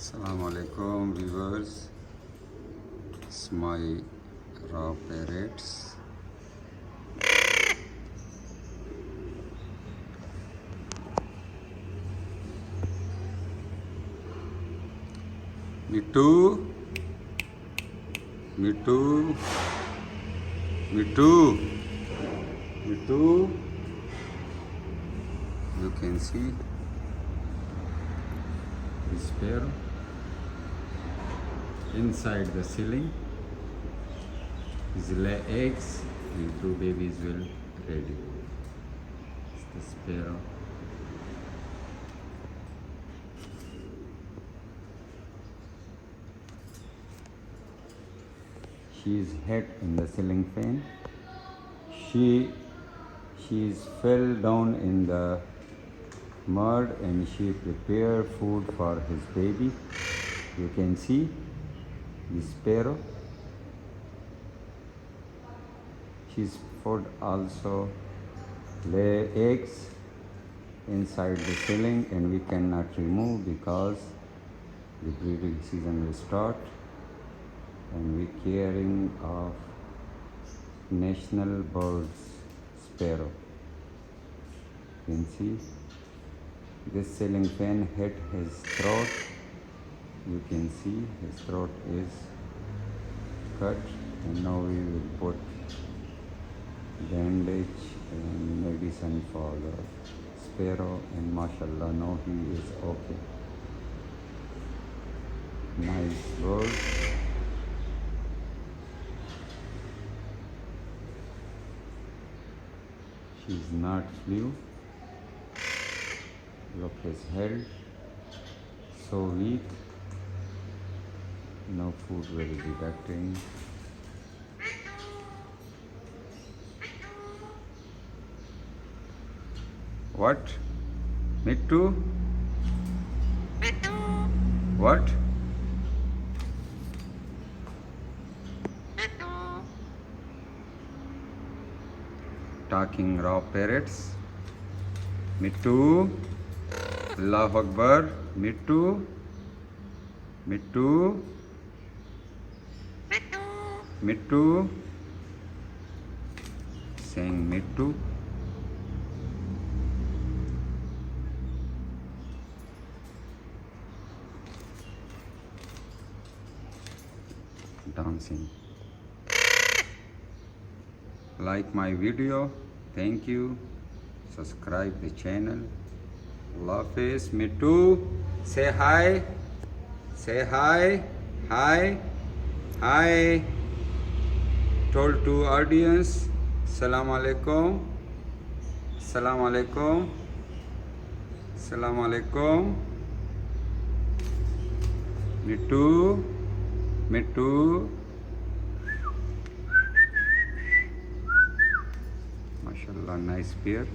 Assalamu alaikum viewers, it's my raw parrots. Me too, me too, me too, me too. You can see this parrot inside the ceiling. His lay eggs and two babies will ready. It's the sparrow. She is head in the ceiling fan. She fell down in the mud and she prepared food for his baby. You can see the sparrow. She's food also lay eggs inside the ceiling and we cannot remove because the breeding season will start and we caring of national birds sparrow. You can see this ceiling fan hit his throat. You can see his throat is cut and now we will put bandage and medicine for the sparrow and mashallah now he is okay. Nice bird. She's not flew. Look his head, so weak. No food will be deducting. What? Me too? What? Talking raw parrots. Me too. Allahu Akbar. Me too. Me too. Me too. Saying me too. Dancing. Like my video. Thank you. Subscribe the channel. Allah Hafiz. Me too. Say hi. Say hi. Hi. Hi. Told to audience. Assalamu alaikum. Assalamu alaikum. Assalamu alaikum. Me too. Me too. MashaAllah, nice pair.